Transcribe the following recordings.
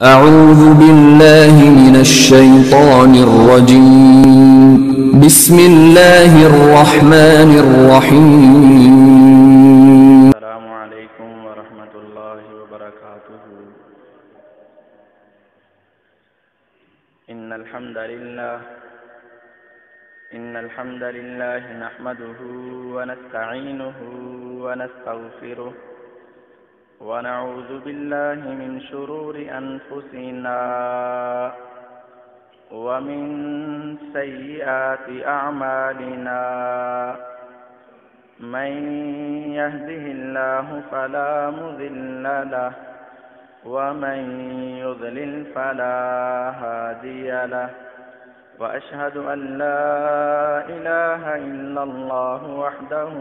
أعوذ بالله من الشيطان الرجيم بسم الله الرحمن الرحيم السلام عليكم ورحمة الله وبركاته. إن الحمد لله نحمده ونستعينه ونستغفره ونعوذ بالله من شرور أنفسنا ومن سيئات أعمالنا. من يهده الله فلا مضل له ومن يضلل فلا هادي له، وأشهد أن لا إله إلا الله وحده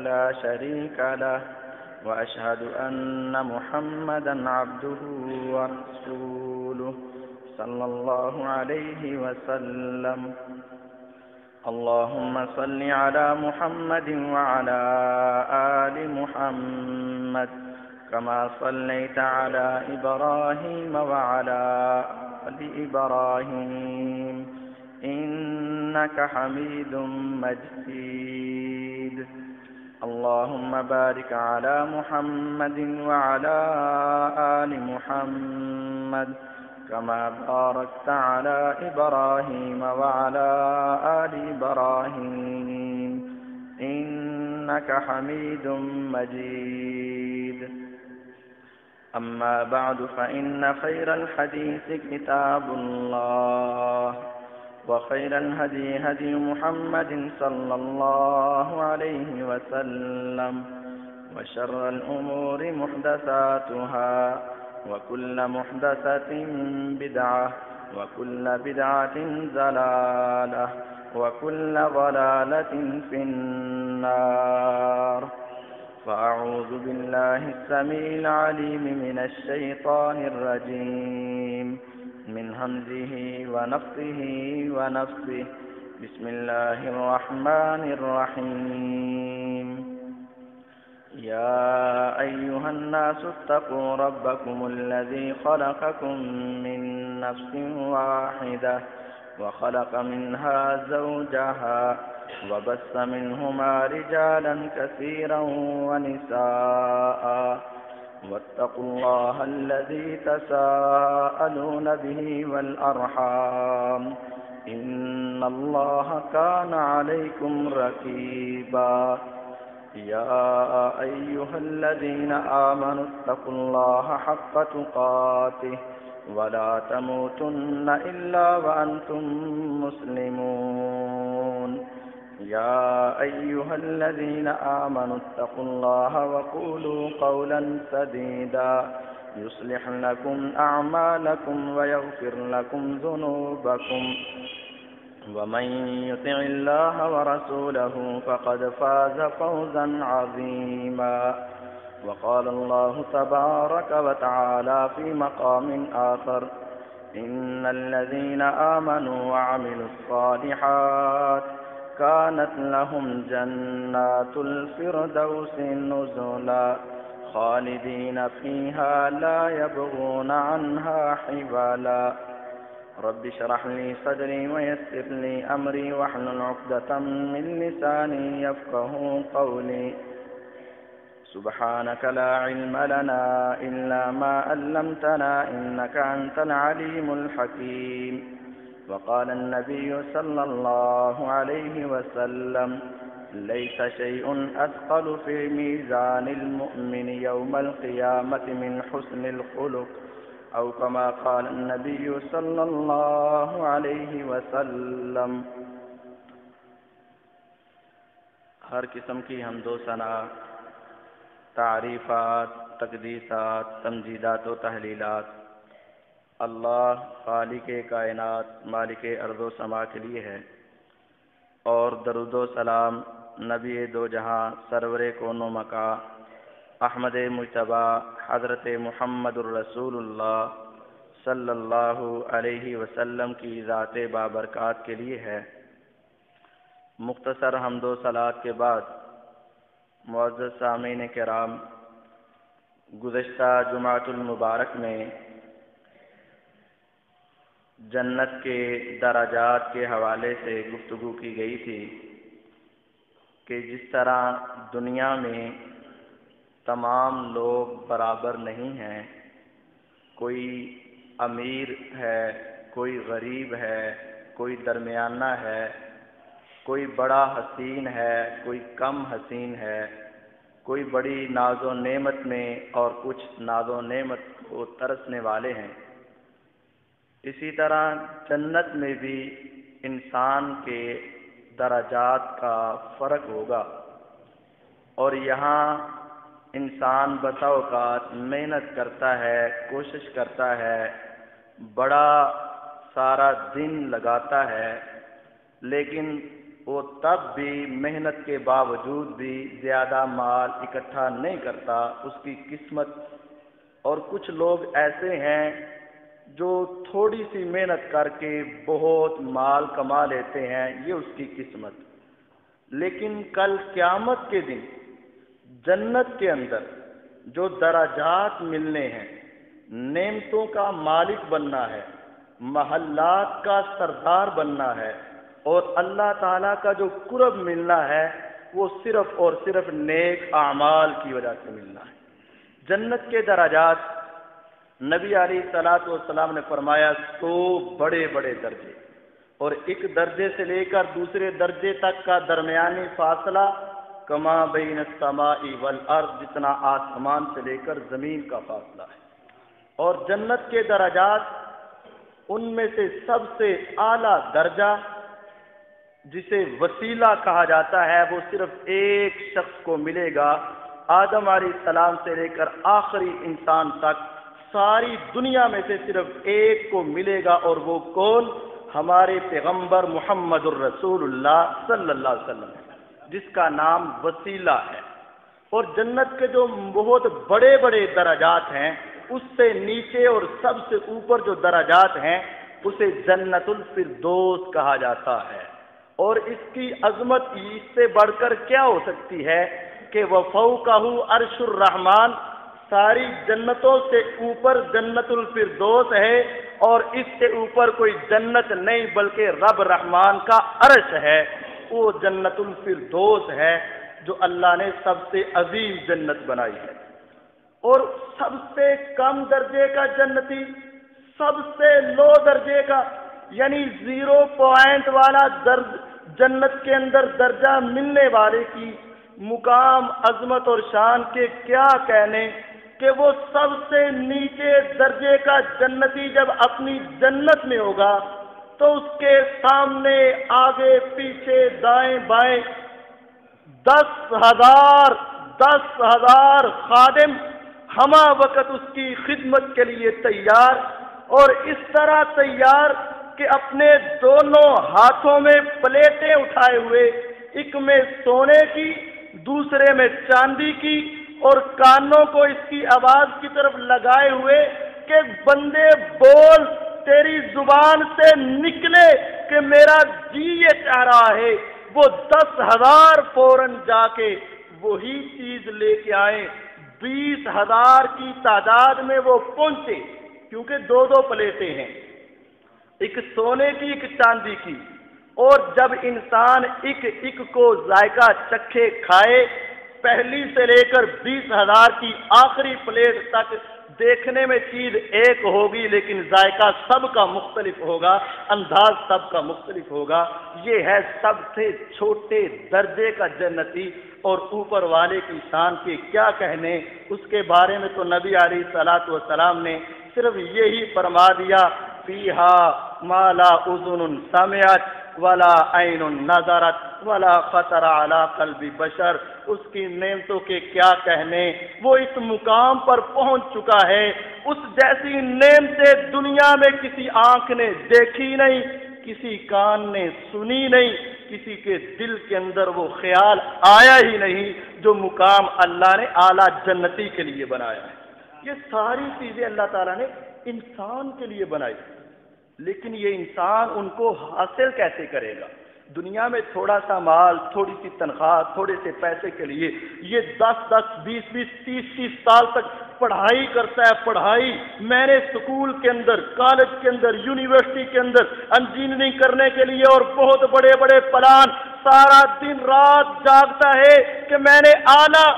لا شريك له، وأشهد أن محمدا عبده ورسوله صلى الله عليه وسلم. اللهم صل على محمد وعلى آل محمد كما صليت على إبراهيم وعلى آل إبراهيم إنك حميد مجيد. اللهم بارك على محمد وعلى آل محمد كما باركت على إبراهيم وعلى آل إبراهيم إنك حميد مجيد. أما بعد، فإن خير الحديث كتاب الله، وخير الهدي هدي محمد صلى الله عليه وسلم، وشر الأمور محدثاتها، وكل محدثة بدعة، وكل بدعة ضلالة، وكل ضلالة في النار. فأعوذ بالله السميع العليم من الشيطان الرجيم من همزه ونفخه ونفثه. بسم الله الرحمن الرحيم. يا أيها الناس اتقوا ربكم الذي خلقكم من نفس واحدة وخلق منها زوجها وبث منهما رجالا كثيرا ونساء، واتقوا الله الذي تساءلون به والأرحام إن الله كان عليكم رقيبا. يا أيها الذين آمنوا اتقوا الله حق تقاته ولا تموتن إلا وأنتم مسلمون. يا أيها الذين آمنوا اتقوا الله وقولوا قولا سديدا يصلح لكم أعمالكم ويغفر لكم ذنوبكم، ومن يطع الله ورسوله فقد فاز فوزا عظيما. وقال الله تبارك وتعالى في مقام آخر: إن الذين آمنوا وعملوا الصالحات كانت لهم جنات الفردوس نزلا خالدين فيها لا يبغون عنها حولا. رب اشرح لي صدري ويسر لي أمري واحلل عقدة من لساني يفقه قولي. سبحانك لا علم لنا إلا ما علمتنا إنك أنت العليم الحكيم. وقال النبي صلى الله عليه وسلم: ليس شيء أثقل في ميزان المؤمن يوم القيامة من حسن الخلق، أو كما قال النبي صلى الله عليه وسلم. ہر قسم کی حمد و ثنا، تعریفات، تقدیسات، تمجیدات و تحلیلات اللہ خالق کائنات مالک ارض و سما کے لیے ہے، اور درود و سلام نبی دو جہاں سرور کون و مکا احمد مجتبی حضرت محمد الرسول اللہ صلی اللہ علیہ وسلم کی ذات بابرکات کے لیے ہے۔ مختصر حمد و صلات کے بعد معزز سامعین کرام، گزشتہ جمعۃ المبارک میں جنت کے درجات کے حوالے سے گفتگو کی گئی تھی کہ جس طرح دنیا میں تمام لوگ برابر نہیں ہیں، کوئی امیر ہے، کوئی غریب ہے، کوئی درمیانہ ہے، کوئی بڑا حسین ہے، کوئی کم حسین ہے، کوئی بڑی ناز و نعمت میں اور کچھ ناز و نعمت کو ترسنے والے ہیں، اسی طرح جنت میں بھی انسان کے درجات کا فرق ہوگا، اور یہاں انسان بسا اوقات محنت کرتا ہے، کوشش کرتا ہے، بڑا سارا دن لگاتا ہے، لیکن وہ تب بھی محنت کے باوجود بھی زیادہ مال اکٹھا نہیں کرتا، اس کی قسمت۔ اور کچھ لوگ ایسے ہیں جو تھوڑی سی محنت کر کے بہت مال کما لیتے ہیں، یہ اس کی قسمت۔ لیکن کل قیامت کے دن جنت کے اندر جو درجات ملنے ہیں، نعمتوں کا مالک بننا ہے، محلات کا سردار بننا ہے، اور اللہ تعالیٰ کا جو قرب ملنا ہے وہ صرف اور صرف نیک اعمال کی وجہ سے ملنا ہے۔ جنت کے درجات، نبی علیہ الصلوۃ والسلام نے فرمایا 100 بڑے بڑے درجے، اور ایک درجے سے لے کر دوسرے درجے تک کا درمیانی فاصلہ کما بین السماء والارض، جتنا آسمان سے لے کر زمین کا فاصلہ ہے۔ اور جنت کے درجات، ان میں سے سب سے اعلیٰ درجہ جسے وسیلہ کہا جاتا ہے، وہ صرف ایک شخص کو ملے گا، آدم علیہ السلام سے لے کر آخری انسان تک ساری دنیا میں سے صرف ایک کو ملے گا، اور وہ کون؟ ہمارے پیغمبر محمد الرسول اللہ صلی اللہ علیہ وسلم، جس کا نام وسیلہ ہے۔ اور جنت کے جو بہت بڑے بڑے درجات ہیں، اس سے نیچے اور سب سے اوپر جو درجات ہیں اسے جنت الفردوس کہا جاتا ہے۔ اور اس کی عظمت اس سے بڑھ کر کیا ہو سکتی ہے کہ وَفَوْقَهُ عرش الرحمن، ساری جنتوں سے اوپر جنت الفردوس ہے، اور اس سے اوپر کوئی جنت نہیں بلکہ رب رحمان کا عرش ہے، وہ جنت الفردوس ہے جو اللہ نے سب سے عظیم جنت بنائی ہے۔ اور سب سے کم درجے کا جنتی، سب سے لو درجے کا، یعنی 0 پوائنٹ والا جنت کے اندر درجہ ملنے والے کی مقام، عظمت اور شان کے کیا کہنے کہ وہ سب سے نیچے درجے کا جنتی جب اپنی جنت میں ہوگا تو اس کے سامنے، آگے، پیچھے، دائیں بائیں 10,000 خادم ہمہ وقت اس کی خدمت کے لیے تیار، اور اس طرح تیار کہ اپنے دونوں ہاتھوں میں پلیٹیں اٹھائے ہوئے، ایک میں سونے کی، دوسرے میں چاندی کی، اور کانوں کو اس کی آواز کی طرف لگائے ہوئے کہ بندے بول، تیری زبان سے نکلے کہ میرا جی یہ چاہ رہا ہے، وہ 10,000 فوراً جا کے وہی چیز لے کے آئے۔ 20,000 کی تعداد میں وہ پہنچے، کیونکہ 2 پلیٹیں ہیں، ایک سونے کی، ایک چاندی کی، اور جب انسان ایک کو ذائقہ چکھے کھائے، پہلی سے لے کر 20,000 کی آخری پلیٹ تک، دیکھنے میں چیز ایک ہوگی لیکن ذائقہ سب کا مختلف ہوگا، انداز سب کا مختلف ہوگا۔ یہ ہے سب سے چھوٹے درجے کا جنتی، اور اوپر والے کی شان کے کیا کہنے، اس کے بارے میں تو نبی علیہ الصلوۃ والسلام نے صرف یہی فرما دیا، فیہا ما لا اذن سمعت ولا عین نظرت ولا خطر علی قلب بشر۔ اس کی نعمتوں کے کیا کہنے، وہ اس مقام پر پہنچ چکا ہے، اس جیسی نعمتیں دنیا میں کسی آنکھ نے دیکھی نہیں، کسی کان نے سنی نہیں، کسی کے دل کے اندر وہ خیال آیا ہی نہیں جو مقام اللہ نے اعلیٰ جنتی کے لیے بنایا ہے۔ یہ ساری چیزیں اللہ تعالیٰ نے انسان کے لیے بنائی، لیکن یہ انسان ان کو حاصل کیسے کرے گا؟ دنیا میں تھوڑا سا مال، تھوڑی سی تنخواہ، تھوڑے سے پیسے کے لیے یہ 10 20 30 سال تک پڑھائی کرتا ہے. پڑھائی میں نے اسکول کے اندر، کالج کے اندر، یونیورسٹی کے اندر انجینئرنگ کرنے کے لیے اور بہت بڑے بڑے پلان، سارا دن رات جاگتا ہے کہ میں نے اعلیٰ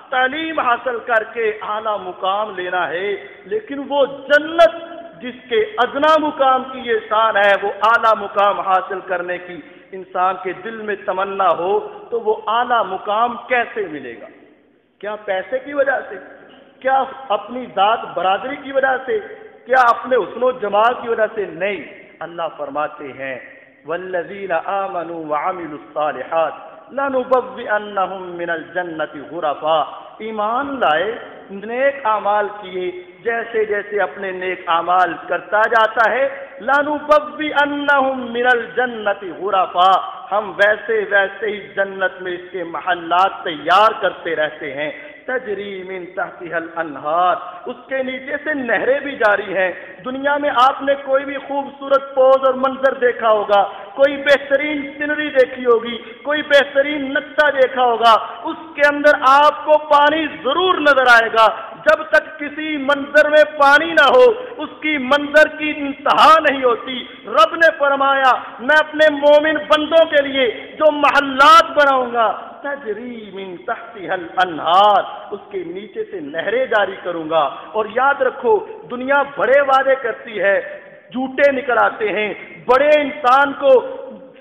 تعلیم حاصل کر کے اعلیٰ مقام لینا ہے. لیکن وہ جنت جس کے ادنا مقام کی یہ شان ہے، وہ اعلیٰ مقام حاصل کرنے کی انسان کے دل میں تمنا ہو تو وہ اعلیٰ مقام کیسے ملے گا؟ کیا پیسے کی وجہ سے؟ کیا اپنی ذات برادری کی وجہ سے؟ کیا اپنے حسن و جمال کی وجہ سے؟ نہیں. اللہ فرماتے ہیں والذین آمنوا وعملوا الصالحات لنبوئنہم من الجنۃ غرفا. ایمان لائے، نیک اعمال کیے، جیسے جیسے اپنے نیک اعمال کرتا جاتا ہے، لنبوئنہم من الجنۃ غرفا، ہم ویسے ویسے ہی جنت میں اس کے محلات تیار کرتے رہتے ہیں. تجری من تحتها الانہار، اس کے نیچے سے نہریں بھی جاری ہیں. دنیا میں آپ نے کوئی بھی خوبصورت پوز اور منظر دیکھا ہوگا، کوئی بہترین سینری دیکھی ہوگی، کوئی بہترین نقشہ دیکھا ہوگا، اس کے اندر آپ کو پانی ضرور نظر آئے گا. جب تک کسی منظر میں پانی نہ ہو اس کی منظر کی انتہا نہیں ہوتی. رب نے فرمایا میں اپنے مومن بندوں کے لیے جو محلات بناؤں گا، تجری من تحتها الانہار، اس کے نیچے سے نہریں جاری کروں گا. اور یاد رکھو دنیا بڑے وعدے کرتی ہے، جھوٹے نکل آتے ہیں. بڑے انسان کو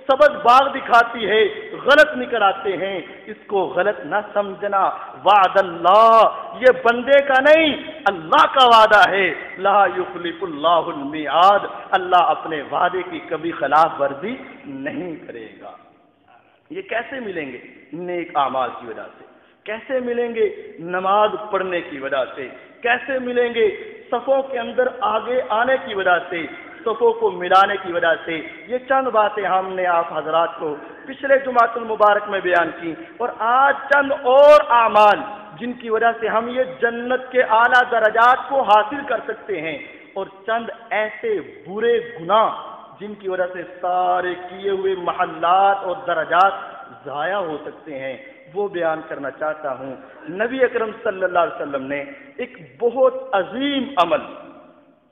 سبز باغ دکھاتی ہے، غلط نکل آتے ہیں. اس کو غلط نہ سمجھنا. وعد اللہ یہ بندے کا نہیں، اللہ کا وعدہ ہے. لا یخلف اللہ المیعاد، اللہ اپنے وعدے کی کبھی خلاف ورزی نہیں کرے گا. یہ کیسے ملیں گے؟ نیک اعمال کی وجہ سے. کیسے ملیں گے؟ نماز پڑھنے کی وجہ سے. کیسے ملیں گے؟ صفوں کے اندر آگے آنے کی وجہ سے، صفوں کو ملانے کی وجہ سے. یہ چند باتیں ہم نے آپ حضرات کو پچھلے جمعۃ المبارک میں بیان کی، اور آج چند اور اعمال جن کی وجہ سے ہم یہ جنت کے اعلیٰ درجات کو حاصل کر سکتے ہیں، اور چند ایسے برے گناہ جن کی وجہ سے سارے کیے ہوئے محلات اور درجات ضائع ہو سکتے ہیں، وہ بیان کرنا چاہتا ہوں. نبی اکرم صلی اللہ علیہ وسلم نے ایک بہت عظیم عمل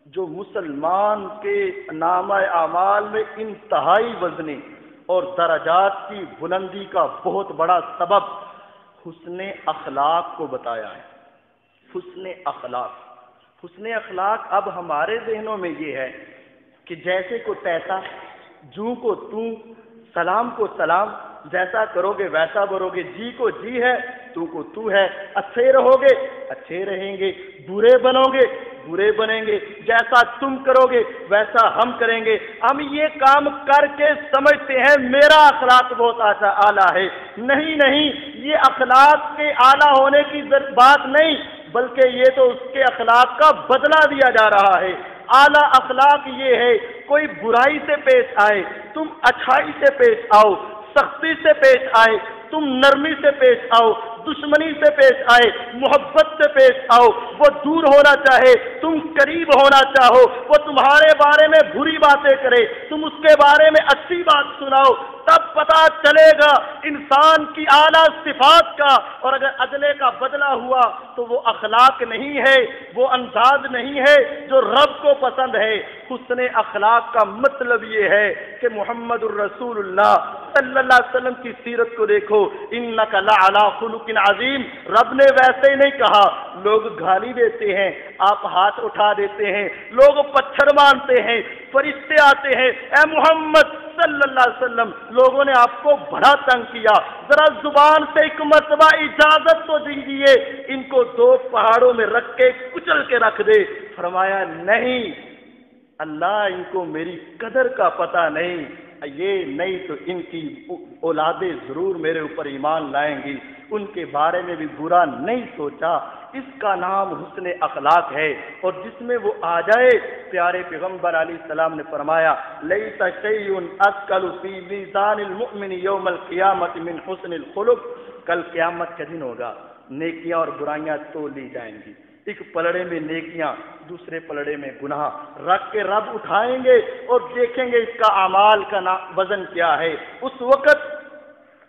جو مسلمان کے نامہ اعمال میں انتہائی وزنی اور درجات کی بلندی کا بہت بڑا سبب حسن اخلاق کو بتایا ہے. حسن اخلاق. حسن اخلاق اب ہمارے ذہنوں میں یہ ہے کہ جیسے کو تیسا، جو کو تو، سلام کو سلام، جیسا کرو گے ویسا برو گے. جی کو جی ہے، تو کو تو ہے. اچھے رہو گے اچھے رہیں گے، برے بنو گے برے بنیں گے. جیسا تم کرو گے ویسا ہم کریں گے. ہم یہ کام کر کے سمجھتے ہیں میرا اخلاق بہت اعلیٰ ہے. نہیں، یہ اخلاق کے اعلیٰ ہونے کی بات نہیں، بلکہ یہ تو اس کے اخلاق کا بدلہ دیا جا رہا ہے. اعلیٰ اخلاق یہ ہے کوئی برائی سے پیش آئے تم اچھائی سے پیش آؤ، سختی سے پیش آئے تم نرمی سے پیش آؤ، دشمنی سے پیش آئے محبت سے پیش آؤ. وہ دور ہونا چاہے تم قریب ہونا چاہو، وہ تمہارے بارے میں بری باتیں کرے تم اس کے بارے میں اچھی بات سناؤ. تب پتہ چلے گا انسان کی اعلیٰ صفات کا. اور اگر عدلے کا بدلہ ہوا تو وہ اخلاق نہیں ہے، وہ انداز نہیں ہے جو رب کو پسند ہے. حسن اخلاق کا مطلب یہ ہے کہ محمد الرسول اللہ صلی اللہ علیہ وسلم کی سیرت کو دیکھو. انک لعلی خلق عظیم. رب نے ویسے ہی نہیں کہا. لوگ گالی دیتے ہیں، آپ ہاتھ اٹھا دیتے ہیں، لوگ پتھر مانتے ہیں، فرشتے آتے ہیں، اے محمد صلی اللہ علیہ وسلم لوگوں نے آپ کو بڑا تنگ کیا، ذرا زبان سے ایک مرتبہ اجازت تو دیجیے، ان کو 2 پہاڑوں میں رکھ کے کچل کے رکھ دے. فرمایا نہیں، اللہ ان کو میری قدر کا پتہ نہیں، یہ نہیں تو ان کی اولادیں ضرور میرے اوپر ایمان لائیں گی. ان کے بارے میں بھی برا نہیں سوچا. اس کا نام حسن اخلاق ہے. اور جس میں وہ آ جائے، پیارے پیغمبر علیہ السلام نے فرمایا لیس شیء اثقل فی میزان المؤمن یوم القیامۃ من حسن الخلق. کل قیامت کا دن ہوگا، نیکیاں اور برائیاں تول لی جائیں گی. ایک پلڑے میں نیکیاں، دوسرے پلڑے میں گناہ رکھ کے رب اٹھائیں گے اور دیکھیں گے اس کا اعمال کا وزن کیا ہے۔ اس وقت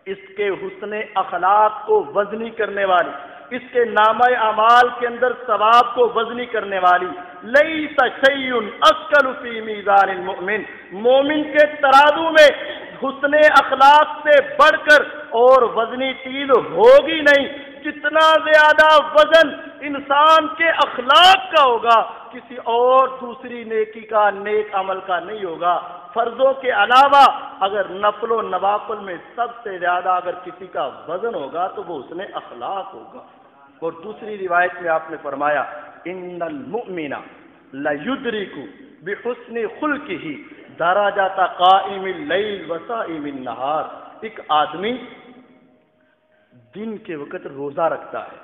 اس کے حسن اخلاق کو وزنی کرنے والی، اس کے نامہ اعمال کے اندر ثواب کو وزنی کرنے والی، لیس شیء اثقل فی میزان المؤمن، مومن کے ترازو میں حسن اخلاق سے بڑھ کر اور وزنی چیز ہوگی نہیں۔ جتنا زیادہ وزن انسان کے اخلاق کا ہوگا کسی اور دوسری نیکی کا، نیک عمل کا نہیں ہوگا۔ فرضوں کے علاوہ اگر نفل و نوافل میں سب سے زیادہ اگر کسی کا وزن ہوگا تو وہ حسن اخلاق ہوگا۔ اور دوسری روایت میں آپ نے فرمایا ان المؤمن لیدرک بحسن خلقہ درجات قائم اللیل وصائم النہار، ایک آدمی دن کے وقت روزہ رکھتا ہے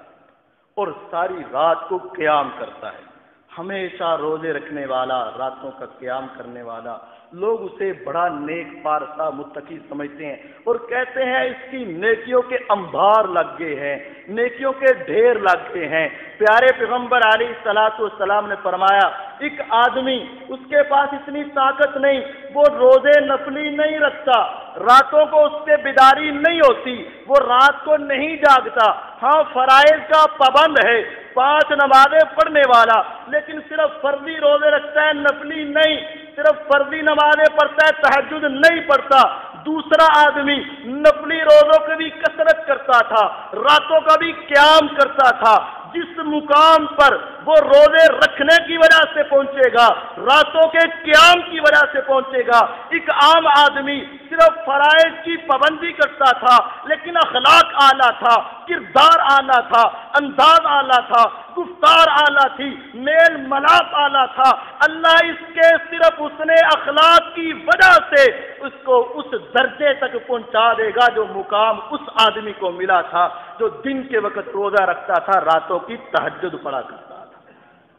اور ساری رات کو قیام کرتا ہے، ہمیشہ روزے رکھنے والا، راتوں کا قیام کرنے والا، لوگ اسے بڑا نیک پارسا متقی سمجھتے ہیں اور کہتے ہیں اس کی نیکیوں کے انبار لگ گئے ہیں، نیکیوں کے ڈھیر لگ گئے ہیں۔ پیارے پیغمبر علیہ الصلوۃ والسلام نے فرمایا ایک آدمی اس کے پاس اتنی طاقت نہیں، وہ روزے نفلی نہیں رکھتا، راتوں کو اس سے بیداری نہیں ہوتی، وہ رات کو نہیں جاگتا، ہاں فرائض کا پابند ہے، 5 نمازیں پڑھنے والا، لیکن صرف فرضی روزے رکھتا ہے، نفلی نہیں، صرف فرضی نمازیں پڑھتا ہے، تہجد نہیں پڑھتا۔ دوسرا آدمی نفلی روزوں کی بھی کثرت کرتا تھا، راتوں کا بھی قیام کرتا تھا۔ جس مقام پر وہ روزے رکھنے کی وجہ سے پہنچے گا، راتوں کے قیام کی وجہ سے پہنچے گا۔ ایک عام آدمی صرف فرائض کی پابندی کرتا تھا لیکن اخلاق اعلیٰ تھا، کردار اعلیٰ تھا، انداز اعلیٰ تھا، گفتار اعلیٰ تھی، میل ملاپ اعلیٰ تھا، اللہ اس کے صرف حسن اخلاق کی وجہ سے اس کو اس درجے تک پہنچا دے گا جو مقام اس آدمی کو ملا تھا جو دن کے وقت روزہ رکھتا تھا، راتوں کی تہجد پڑھا کرتا تھا۔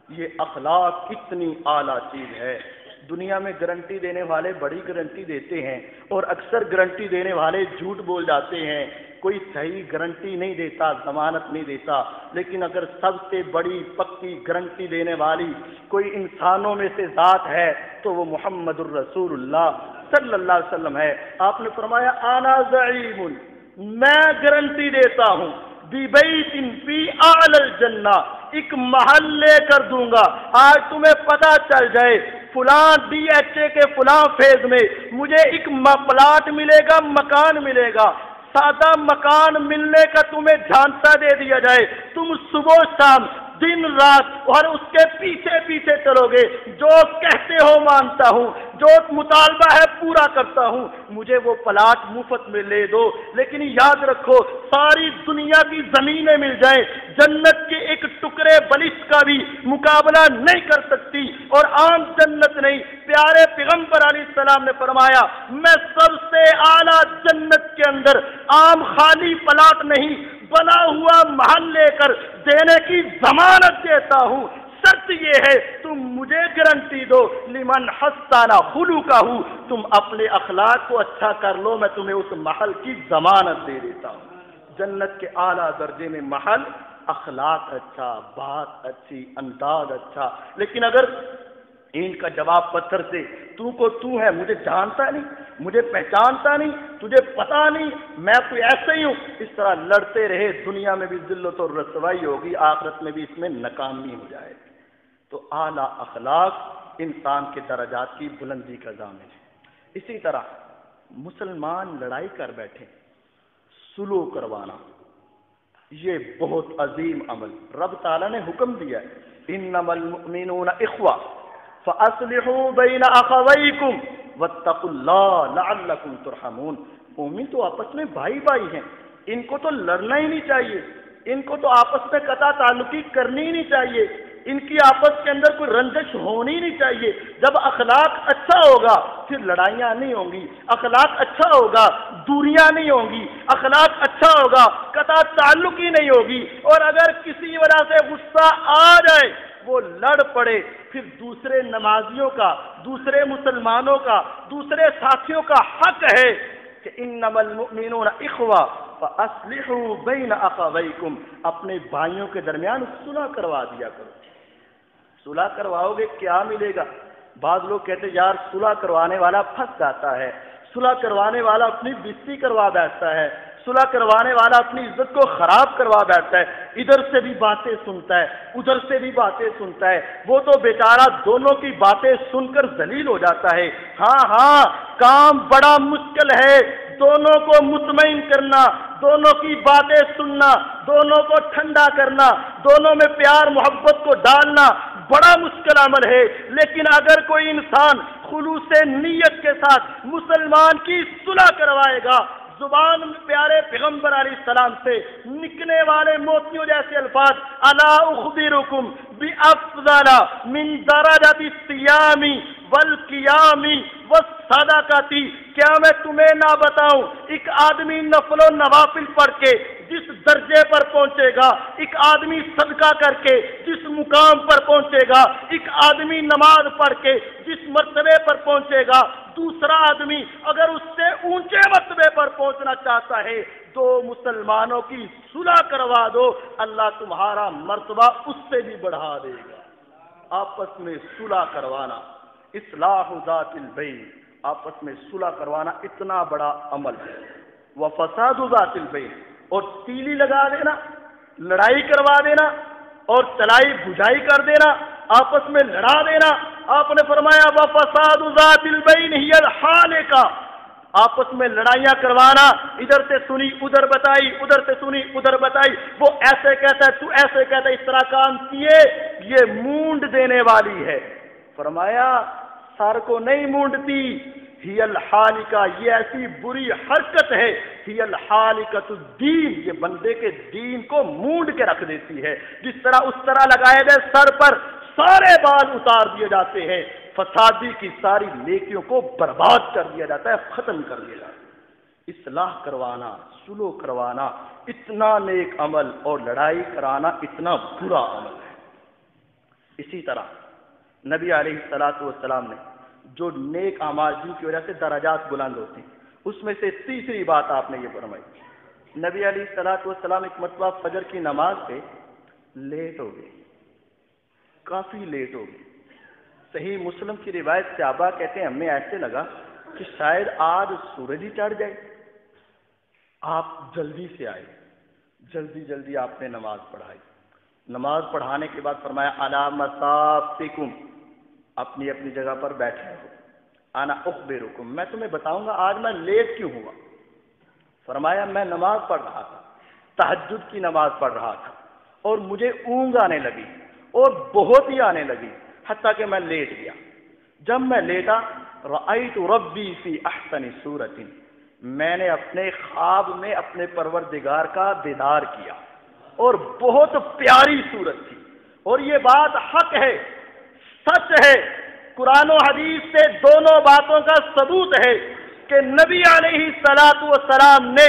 یہ اخلاق اتنی اعلیٰ چیز ہے۔ دنیا میں گارنٹی دینے والے بڑی گارنٹی دیتے ہیں اور اکثر گارنٹی دینے والے جھوٹ بول جاتے ہیں، کوئی صحیح گارنٹی نہیں دیتا، ضمانت نہیں دیتا، لیکن اگر سب سے بڑی پکی گارنٹی دینے والی کوئی انسانوں میں سے ذات ہے تو وہ محمد الرسول اللہ صلی اللہ علیہ وسلم ہے۔ آپ نے فرمایا انا زعیم، میں گارنٹی دیتا ہوں بِبَيْتٍ فِي أَعْلَى الْجَنَّةِ، ایک محل لے کر دوں گا۔ آج تمہیں پتا چل جائے فلاں ڈی ایچ اے کے فلاں فیز میں مجھے ایک پلاٹ ملے گا، مکان ملے گا، سادہ مکان ملنے کا تمہیں جھانسا دے دیا جائے، تم صبح شام دن رات اور اس کے پیچھے پیچھے چلو گے، جو کہتے ہو مانتا ہوں، جو مطالبہ ہے پورا کرتا ہوں، مجھے وہ پلاٹ مفت میں لے دو، لیکن یاد رکھو ساری دنیا کی زمینیں مل جائیں، جنت کے ایک ٹکڑے بلش کا بھی مقابلہ نہیں کر سکتی، اور عام جنت نہیں۔ پیارے پیغمبر علیہ السلام نے فرمایا میں سب سے اعلیٰ جنت کے اندر عام خالی پلاٹ نہیں، بنا ہوا محل لے کر دینے کی ضمانت دیتا ہوں، شرط یہ ہے تم مجھے گارنٹی دو لمن حسن خلقہ، تم اپنے اخلاق کو اچھا کر لو، میں تمہیں اس محل کی ضمانت دے دیتا ہوں۔ جنت کے اعلیٰ درجے میں محل، اخلاق اچھا، بات اچھی، انداز اچھا، لیکن اگر ان کا جواب پتھر سے تو کو تو ہے، مجھے جانتا نہیں، مجھے پہچانتا نہیں، تجھے پتا نہیں، میں کوئی ایسا ہی ہوں، اس طرح لڑتے رہے، دنیا میں بھی ذلت اور رسوائی ہوگی، آخرت میں بھی اس میں ناکامی ہو جائے گی۔ تو اعلیٰ اخلاق انسان کے درجات کی بلندی کا ضامن ہے۔ اسی طرح مسلمان لڑائی کر بیٹھے، سلو کروانا، یہ بہت عظیم عمل رب تعالیٰ نے حکم دیا ہے، انما المؤمنون اخوہ فَأَصْلِحُوا بَيْنَ أَخَوَيْكُمْ وَاتَّقُوا اللَّهَ لَعَلَّكُمْ تُرْحَمُونَ۔ مومن تو آپس میں بھائی بھائی ہیں، ان کو تو لڑنا ہی نہیں چاہیے، ان کو تو آپس میں قطع تعلقی کرنی ہی نہیں چاہیے، ان کی آپس کے اندر کوئی رنجش ہونی نہیں چاہیے۔ جب اخلاق اچھا ہوگا پھر لڑائیاں نہیں ہوں گی، اخلاق اچھا ہوگا دوریاں نہیں ہوں گی، اخلاق اچھا ہوگا قطع تعلق ہی نہیں ہوگی، اور اگر کسی وجہ سے غصہ آ جائے وہ لڑ پڑے، پھر دوسرے نمازیوں کا، دوسرے مسلمانوں کا، دوسرے ساتھیوں کا حق ہے کہ انما المؤمنون اخوہ، فَأَصْلِحُوا بَيْنَ أَخَوَيْكُمْ، اپنے بھائیوں کے درمیان صلح کروا دیا کرو۔ صلح کرواؤ گے کیا ملے گا؟ بعض لوگ کہتے ہیں یار صلح کروانے والا پھنس جاتا ہے، صلح کروانے والا اپنی بےزتی کروا بیٹھتا ہے، صلح کروانے والا اپنی عزت کو خراب کروا بیٹھتا ہے، ادھر سے بھی باتیں سنتا ہے ادھر سے بھی باتیں سنتا ہے، وہ تو بیچارہ دونوں کی باتیں سن کر ذلیل ہو جاتا ہے۔ ہاں کام بڑا مشکل ہے، دونوں کو مطمئن کرنا، دونوں کی باتیں سننا، دونوں کو ٹھنڈا کرنا، دونوں میں پیار محبت کو ڈالنا بڑا مشکل عمل ہے، لیکن اگر کوئی انسان خلوص نیت کے ساتھ مسلمان کی صلح کروائے گا، زبان میں پیارے پیغمبر علیہ السلام سے نکلنے والے موتیوں جیسے الفاظ، الا اخبرکم بافضل من درجۃ الصیام والقیام والصدقۃ، کیا میں تمہیں نہ بتاؤں ایک آدمی نفل و نوافل پڑھ کے جس درجے پر پہنچے گا، ایک آدمی صدقہ کر کے جس مقام پر پہنچے گا، ایک آدمی نماز پڑھ کے جس مرتبے پر پہنچے گا، دوسرا آدمی اگر اس سے اونچے مرتبے پر پہنچنا چاہتا ہے، دو مسلمانوں کی صلح کروا دو، اللہ تمہارا مرتبہ اس سے بھی بڑھا دے گا۔ آپس میں صلح کروانا، اصلاح ذات البین، آپس میں صلح کروانا اتنا بڑا عمل ہے۔ وفساد ذات البین، اور تیلی لگا دینا، لڑائی کروا دینا اور چلائی بجھائی کر دینا، آپس میں لڑا دینا، آپ نے فرمایا وفساد ذات البین ہی الحالقہ، آپس میں لڑائیاں کروانا، ادھر سے سنی ادھر بتائی، ادھر سے سنی ادھر بتائی، وہ ایسے کہتا ہے تو ایسے کہتا ہے، اس طرح کام کیے، یہ مونڈ دینے والی ہے۔ فرمایا سر کو نہیں مونڈتی، ہی الحالقہ، یہ ایسی بری حرکت ہے، ہی الحالقۃ الدین، یہ بندے کے دین کو مونڈ کے رکھ دیتی ہے، جس طرح اس طرح لگائے گئے سر پر سارے بال اتار دیے جاتے ہیں، فسادی کی ساری نیکیوں کو برباد کر دیا جاتا ہے، ختم کر دیا جاتا ہے۔ اصلاح کروانا، صلح کروانا اتنا نیک عمل، اور لڑائی کرانا اتنا برا عمل ہے۔ اسی طرح نبی علیہ الصلوۃ والسلام نے جو نیک اعمال جن کی وجہ سے درجات بلند ہوتی ہیں، اس میں سے تیسری بات آپ نے یہ فرمائی، نبی علیہ الصلوۃ والسلام ایک مرتبہ فجر کی نماز پہ لیٹ ہو گئے، کافی لیٹ ہو گئے۔ صحیح مسلم کی روایت صحابہ کہتے ہیں ہمیں ایسے لگا کہ شاید آج سورج ہی چڑھ جائے، آپ جلدی سے آئے، جلدی آپ نے نماز پڑھائی، نماز پڑھانے کے بعد فرمایا الا مصافکم، اپنی اپنی جگہ پر بیٹھے ہو، انا اخبرکم، میں تمہیں بتاؤں گا آج میں لیٹ کیوں ہوا۔ فرمایا میں نماز پڑھ رہا تھا، تہجد کی نماز پڑھ رہا تھا، اور مجھے اونگ آنے لگی، اور بہت ہی آنے لگی، حتیٰ کہ میں لیٹ گیا۔ جب میں لیٹا رأیت ربی فی احسن صورت، میں نے اپنے خواب میں اپنے پروردگار کا دیدار کیا، اور بہت پیاری صورت تھی، اور یہ بات حق ہے، سچ ہے، قرآن و حدیث سے دونوں باتوں کا ثبوت ہے کہ نبی علیہ الصلوۃ والسلام نے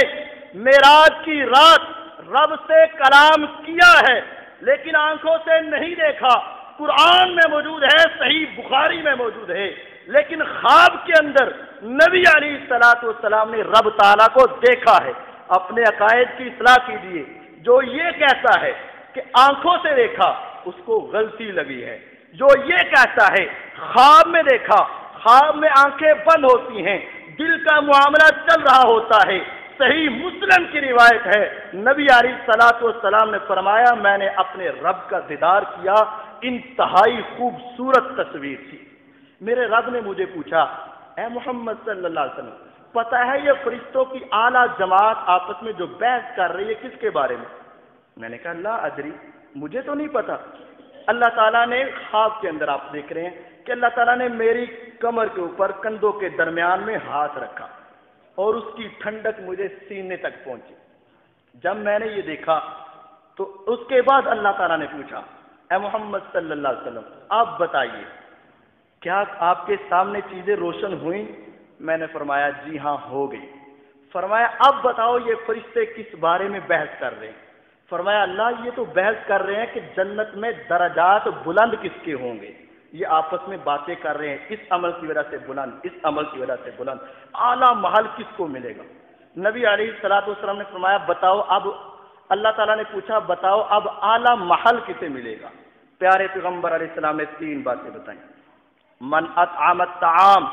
معراج کی رات رب سے کلام کیا ہے، لیکن آنکھوں سے نہیں دیکھا، قرآن میں موجود ہے، صحیح بخاری میں موجود ہے، لیکن خواب کے اندر نبی علیہ الصلوۃ والسلام نے رب تعالیٰ کو دیکھا ہے۔ اپنے عقائد کی اصلاح کیجیے، جو یہ کہتا ہے کہ آنکھوں سے دیکھا اس کو غلطی لگی ہے، جو یہ کہتا ہے خواب میں دیکھا، خواب میں آنکھیں بند ہوتی ہیں، دل کا معاملہ چل رہا ہوتا ہے، صحیح مسلم کی روایت ہے، نبی علیہ الصلوۃ والسلام نے فرمایا میں نے اپنے رب کا دیدار کیا، انتہائی خوبصورت تصویر تھی۔ میرے رب نے مجھے پوچھا اے محمد صلی اللہ علیہ وسلم، پتہ ہے یہ فرشتوں کی اعلیٰ جماعت آپس میں جو بحث کر رہی ہے کس کے بارے میں نے کہا لا ادری، مجھے تو نہیں پتا۔ اللہ تعالیٰ نے خواب کے اندر آپ دیکھ رہے ہیں کہ اللہ تعالیٰ نے میری کمر کے اوپر کندھوں کے درمیان میں ہاتھ رکھا، اور اس کی ٹھنڈک مجھے سینے تک پہنچی۔ جب میں نے یہ دیکھا تو اس کے بعد اللہ تعالیٰ نے پوچھا اے محمد صلی اللہ علیہ وسلم آپ بتائیے کیا آپ کے سامنے چیزیں روشن ہوئیں؟ میں نے فرمایا جی ہاں ہو گئی۔ فرمایا اب بتاؤ یہ فرشتے کس بارے میں بحث کر رہے ہیں؟ فرمایا اللہ یہ تو بحث کر رہے ہیں کہ جنت میں درجات بلند کس کے ہوں گے، یہ آپس میں باتیں کر رہے ہیں، اس عمل کی وجہ سے بلند، اس عمل کی وجہ سے بلند، اعلیٰ محل کس کو ملے گا۔ نبی علیہ الصلوۃ والسلام نے فرمایا بتاؤ اب، اللہ تعالیٰ نے پوچھا بتاؤ اب اعلیٰ محل کسے ملے گا؟ پیارے پیغمبر علیہ السلام نے 3 باتیں بتائیں، من اطعم الطعام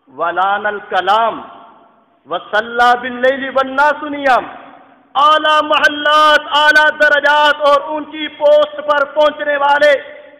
ولان الکلام وصلی باللیل والناس نیام، اعلیٰ محلات، اعلیٰ درجات اور اونچی پوسٹ پر پہنچنے والے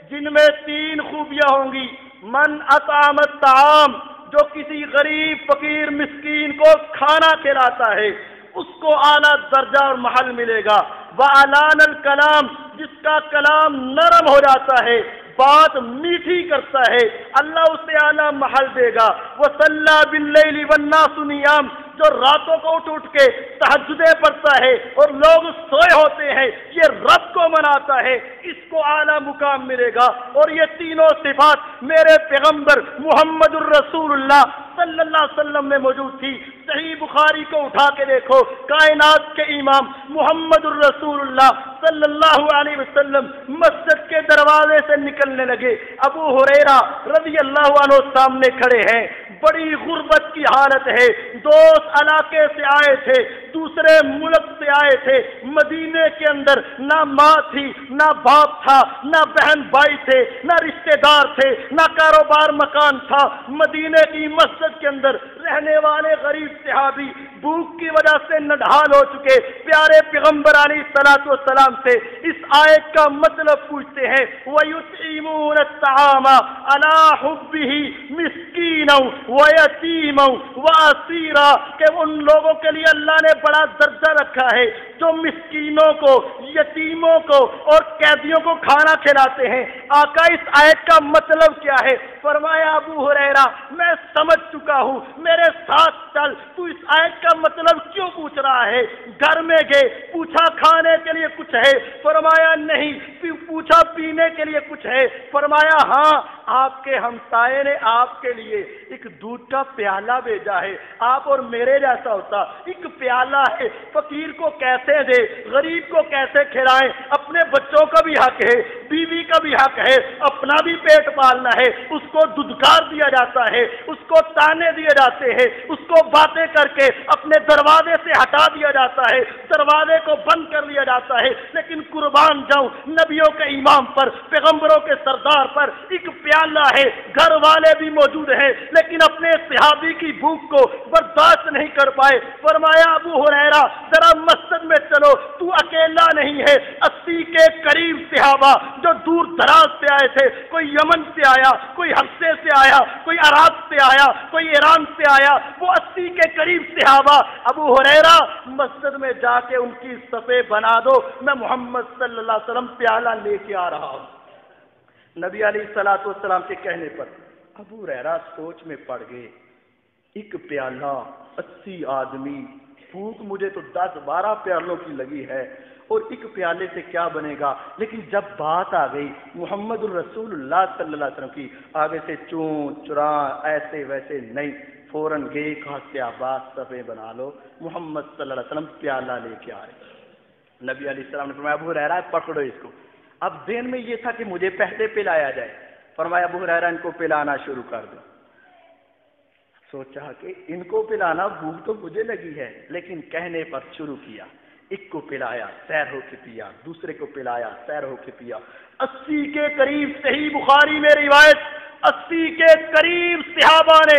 جن میں 3 خوبیاں ہوں گی۔ من اطعم الطعام، جو کسی غریب فقیر مسکین کو کھانا کھلاتا ہے اس کو اعلیٰ درجہ اور محل ملے گا۔ وَأَلَانَ الْكَلَامِ، جس کا کلام نرم ہو جاتا ہے، بات میٹھی کرتا ہے، اللہ اسے اعلیٰ محل دے گا۔ وَصَلَّى بِاللَّيْلِ وَالنَّاسُ نِيَامٌ، جو راتوں کو اٹھ کے تہجدیں پڑھتا ہے اور لوگ سوئے ہوتے ہیں، یہ رب کو مناتا ہے، اس کو اعلیٰ مقام ملے گا۔ اور یہ تینوں صفات میرے پیغمبر محمد الرسول اللہ صلی اللہ علیہ وسلم میں موجود تھی۔ صحیح بخاری کو اٹھا کے دیکھو، کائنات کے امام محمد الرسول اللہ صلی اللہ علیہ وسلم مسجد کے دروازے سے نکلنے لگے، ابو ہریرہ رضی اللہ عنہ سامنے کھڑے ہیں، بڑی غربت کی حالت ہے، دوست علاقے سے آئے تھے، دوسرے ملک سے آئے تھے، مدینے کے اندر نہ ماں تھی، نہ باپ تھا، نہ بہن بھائی تھے، نہ رشتہ دار تھے، نہ کاروبار مکان تھا، مدینے کی مسجد کے اندر رہنے والے غریب صحابی بھوک کی وجہ سے نڈھال ہو چکے، پیارے پیغمبر علیہ الصلوۃ والسلام سے اس آیت کا مطلب پوچھتے ہیں، وَيُطْعِمُونَ الطَّعَامَ عَلَى حُبِّهِ مِسْكِينًا وَيَتِيمًا وَأَسِيرًا، کہ ان لوگوں کے لیے اللہ نے بڑا درجہ رکھا ہے جو مسکینوں کو، یتیموں کو اور قیدیوں کو کھانا کھلاتے ہیں۔ آقا اس آیت کا مطلب کیا ہے؟ فرمایا ابو ہریرہ میں سمجھ چکا ہوں، میرے ساتھ چل، تو اس آیت کا مطلب کیوں پوچھ رہا ہے؟ گھر میں گئے، پوچھا کھانے کے لیے کچھ ہے؟ فرمایا نہیں۔ پوچھا پینے کے لیے کچھ ہے؟ فرمایا ہاں، آپ کے ہمسائے نے آپ کے لیے ایک دودھ کا پیالہ بھیجا ہے، آپ اور میرے جیسا ہوتا، ایک پیالہ ہے، فقیر کو کیسے دے، غریب کو کیسے کھلائیں، اپنے بچوں کا بھی حق ہے، بیوی کا بھی حق ہے، اپنا بھی پیٹ پالنا ہے، اس کو دودھکار دیا جاتا ہے، اس کو تانے دیے جاتے ہیں، اس کو باتیں کر کے اپنے دروازے سے ہٹا دیا جاتا ہے، دروازے کو بند کر لیا جاتا ہے، لیکن قربان جاؤں نبیوں کے امام پر، پیغمبروں کے سردار پر ایک پیالہ ہے، گھر والے بھی موجود ہیں لیکن اپنے صحابی کی بھوک کو برداشت نہیں کر پائے۔ فرمایا ابو ہریرہ ذرا مسجد میں چلو، تو اکیلا نہیں ہے، 80 کے قریب صحابہ جو دور دراز سے آئے تھے، کوئی یمن سے آیا، کوئی حبشے سے آیا، کوئی عراق سے آیا، کوئی ایران سے آیا، وہ 80 کے قریب صحابہ، ابو ہریرہ مسجد میں جا کے ان کی صفیں بنا دو، میں محمد صلی اللہ علیہ وسلم پیالہ لے کے آ رہا ہوں۔ نبی علیہ الصلوۃ والسلام کے کہنے پر ابو ہریرہ سوچ میں پڑ گئے، ایک پیالہ، 80 آدمی، بھوک مجھے تو 10-12 پیالوں کی لگی ہے اور ایک پیالے سے کیا بنے گا؟ لیکن جب بات آ گئی محمد الرسول اللہ صلی اللہ علیہ وسلم کی، آگے سے چون چراں ایسے ویسے نہیں، فوراً گئے، کہا کہ عباس صفیں بنا لو، محمد صلی اللہ علیہ وسلم پیالہ لے کے آ رہے۔ نبی علیہ السلام نے فرمایا ابو ہریرہ پکڑو اس کو۔ اب ذہن میں یہ تھا کہ مجھے پہلے پلایا جائے، فرمایا ابو ہریرہ ان کو پلانا شروع کر دو۔ سوچا کہ ان کو پلانا، بھوک تو مجھے لگی ہے، لیکن کہنے پر شروع کیا، ایک کو پلایا، سیر ہو کے پیا، دوسرے کو پلایا، سیر ہو کے پیا، 80 کے قریب، صحیح بخاری میں روایت، 80 کے قریب صحابہ نے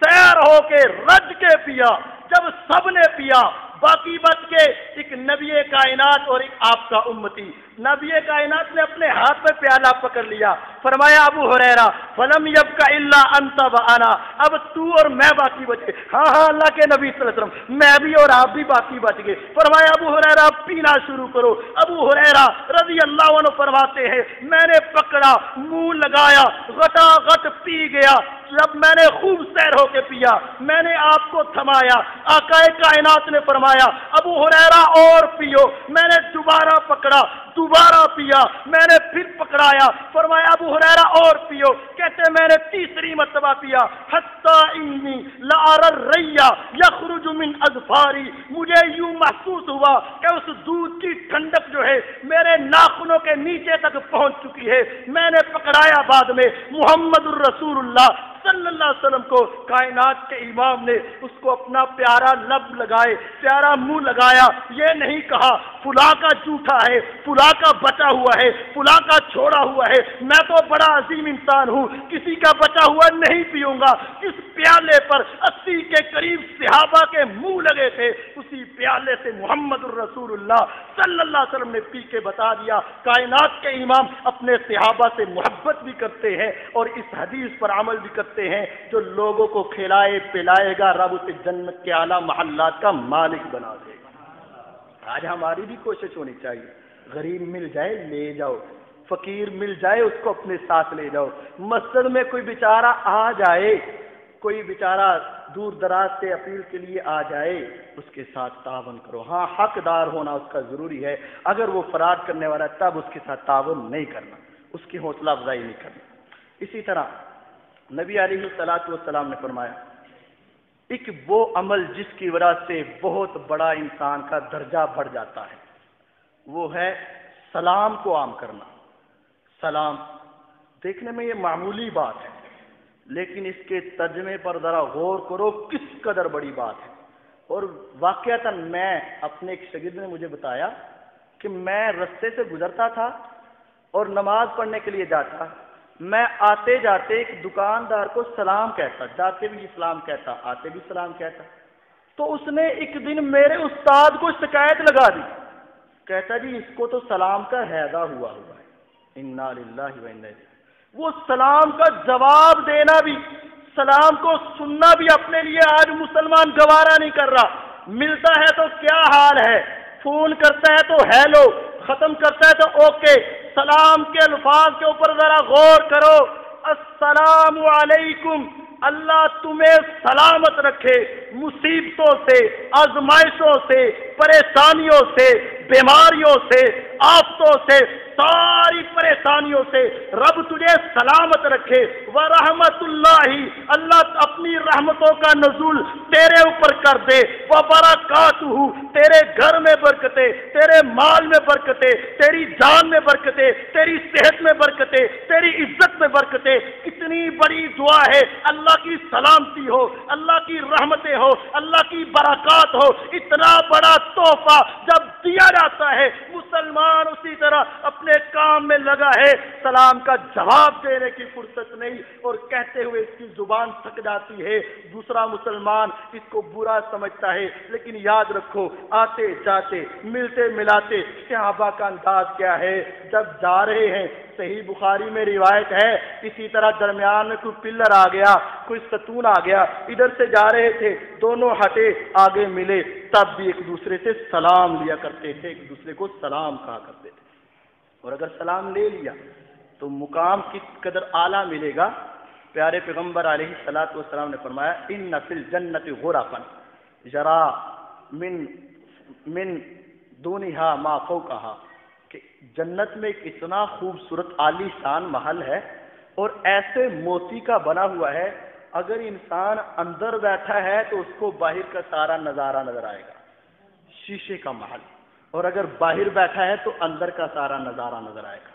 سیر ہو کے رج کے پیا۔ جب سب نے پیا باقی بچ کے ایک نبی کائنات اور ایک آپ کا امتی۔ نبی کائنات نے اپنے ہاتھ میں پیالہ پکڑ لیا، فرمایا ابو ہریرہ فلم یبق الا انت وانا، اب تو اور میں باقی بچے۔ ہاں اللہ کے نبی صلی اللہ علیہ وسلم، میں بھی اور آپ بھی باقی بچ گئے۔ فرمایا ابو ہریرہ پینا شروع کرو۔ ابو ہریرہ رضی اللہ عنہ فرماتے ہیں میں نے پکڑا، منہ لگایا، غٹا غٹ پی گیا۔ جب میں نے خوب سیر ہو کے پیا، میں نے آپ کو تھمایا، آقا کائنات نے فرمایا ابو ہریرہ اور پیو۔ میں نے دوبارہ پکڑا، دوبارہ پیا، میں نے پھر پکڑایا، فرمایا ابو ہریرہ اور پیو، کہتے میں نے تیسری مرتبہ پیا، حتی انی لأری الری یخرج من اظفاری، مجھے یوں محسوس ہوا کہ اس دودھ کی ٹھنڈک جو ہے میرے ناخنوں کے نیچے تک پہنچ چکی ہے۔ میں نے پکڑایا بعد میں محمد الرسول اللہ صلی اللہ علیہ وسلم کو، کائنات کے امام نے اس کو اپنا پیارا لب لگائے، پیارا منہ لگایا، یہ نہیں کہا فلاں کا جھوٹا ہے، فلاں کا بچا ہوا ہے، فلاں کا چھوڑا ہوا ہے، میں تو بڑا عظیم انسان ہوں، کسی کا بچا ہوا نہیں پیوں گا۔ جس پیالے پر 80 کے قریب صحابہ کے منہ لگے تھے، اسی پیالے سے محمد الرسول اللہ صلی اللہ علیہ وسلم نے پی کے بتا دیا۔ کائنات کے امام اپنے صحابہ سے محبت بھی کرتے ہیں اور اس حدیث پر عمل بھی کرتے ہیں، جو لوگوں کو کھلائے پلائے گا رب اسے جنت کے اعلیٰ محلات کا مالک بنا دے گا۔ آج ہماری بھی کوشش ہونی چاہیے، غریب مل جائے لے جاؤ، فقیر مل جائے اس کو اپنے ساتھ لے جاؤ، مسجد میں کوئی بیچارہ آ جائے، کوئی بیچارہ دور دراز سے اپیل کے لیے آ جائے، اس کے ساتھ تعاون کرو۔ ہاں حقدار ہونا اس کا ضروری ہے، اگر وہ فراڈ کرنے والا ہے تب اس کے ساتھ تعاون نہیں کرنا، اس کی حوصلہ افزائی نہیں کرنا۔ اسی طرح نبی علیہ الصلوۃ والسلام نے فرمایا ایک وہ عمل جس کی وجہ سے بہت بڑا انسان کا درجہ بڑھ جاتا ہے، وہ ہے سلام کو عام کرنا۔ سلام دیکھنے میں یہ معمولی بات ہے، لیکن اس کے ترجمے پر ذرا غور کرو کس قدر بڑی بات ہے۔ اور واقعتاً میں اپنے ایک شاگرد نے مجھے بتایا کہ میں رستے سے گزرتا تھا اور نماز پڑھنے کے لیے جاتا، میں آتے جاتے ایک دکاندار کو سلام کہتا، جاتے بھی سلام کہتا، آتے بھی سلام کہتا، تو اس نے ایک دن میرے استاد کو شکایت لگا دی، کہتا جی اس کو تو سلام کا ہیضہ ہوا ہے، انا للہ و انا الیہ۔ وہ سلام کا جواب دینا بھی، سلام کو سننا بھی اپنے لیے آج مسلمان گوارا نہیں کر رہا۔ ملتا ہے تو کیا حال ہے، فون کرتا ہے تو ہیلو، ختم کرتا ہے تو اوکے۔ سلام کے الفاظ کے اوپر ذرا غور کرو، السلام علیکم، اللہ تمہیں سلامت رکھے مصیبتوں سے، آزمائشوں سے، پریشانیوں سے، بیماریوں سے، آفتوں سے، ساری پریشانیوں سے رب تجھے سلامت رکھے۔ ورحمت اللہ، اللہ اپنی رحمتوں کا نزول تیرے اوپر کر دے۔ وبرکاتہ، تیرے گھر میں برکتیں، تیرے مال میں برکتیں، تیری جان میں برکتیں، تیری صحت میں برکتیں، تیری عزت میں برکتیں۔ کتنی بڑی دعا ہے، اللہ کی سلامتی ہو، اللہ کی رحمتیں ہو، اللہ کی برکات ہو۔ اتنا بڑا تحفہ جب دیا جاتا ہے، مسلمان اسی طرح اپنے کام میں لگا ہے، سلام کا جواب دینے کی فرصت نہیں، اور کہتے ہوئے اس کی زبان تھک جاتی ہے۔ دوسرا مسلمان اس کو برا سمجھتا ہے، لیکن یاد رکھو آتے جاتے ملتے ملاتے صحابہ کا انداز کیا ہے، جب جا رہے ہیں، صحیح بخاری میں روایت ہے، اسی طرح درمیان میں کوئی پلر آ گیا، کوئی ستون آ گیا، ادھر سے جا رہے تھے، دونوں ہٹے آگے ملے، تب بھی ایک دوسرے سے سلام لیا کرتے تھے، ایک دوسرے کو سلام کہا کرتے تھے۔ اور اگر سلام لے لیا تو مقام کس قدر اعلیٰ ملے گا۔ پیارے پیغمبر علیہ الصلوۃ والسلام نے فرمایا ان فی الجنت غرفا یرا من دونها ما فوقها، کہ جنت میں ایک اتنا خوبصورت عالی شان محل ہے اور ایسے موتی کا بنا ہوا ہے، اگر انسان اندر بیٹھا ہے تو اس کو باہر کا سارا نظارہ نظر آئے گا، شیشے کا محل، اور اگر باہر بیٹھا ہے تو اندر کا سارا نظارہ نظر آئے گا۔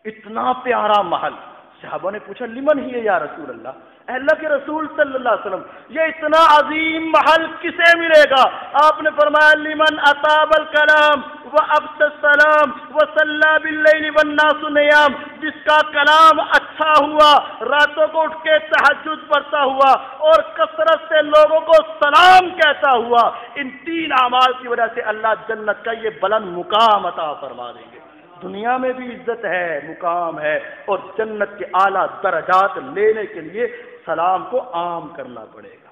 اتنا پیارا محل۔ صحابہ نے پوچھا لمن ہی یا رسول اللہ، اے اللہ کے رسول صلی اللہ علیہ وسلم یہ اتنا عظیم محل کسے ملے گا؟ آپ نے فرمایا لمن اطاب الکلام وابت السلام وصلی باللیل والناس نیام، جس کا کلام اچھا ہوا، راتوں کو اٹھ کے تہجد پڑھتا ہوا اور کثرت سے لوگوں کو سلام کہتا ہوا، ان تین اعمال کی وجہ سے اللہ جنت کا یہ بلند مقام عطا فرما دیں گے۔ دنیا میں بھی عزت ہے، مقام ہے، اور جنت کے اعلیٰ درجات لینے کے لیے سلام کو عام کرنا پڑے گا۔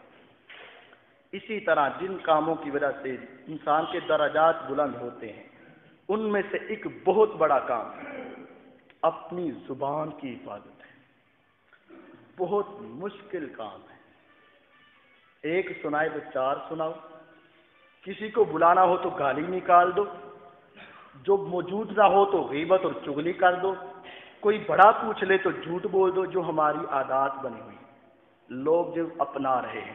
اسی طرح جن کاموں کی وجہ سے انسان کے درجات بلند ہوتے ہیں، ان میں سے ایک بہت بڑا کام اپنی زبان کی حفاظت ہے۔ بہت مشکل کام ہے، ایک سنائے تو چار سناؤ، کسی کو بلانا ہو تو گالی نکال دو، جو موجود نہ ہو تو غیبت اور چغلی کر دو، کوئی بڑا پوچھ لے تو جھوٹ بول دو، جو ہماری عادات بنی ہوئی لوگ جو اپنا رہے ہیں۔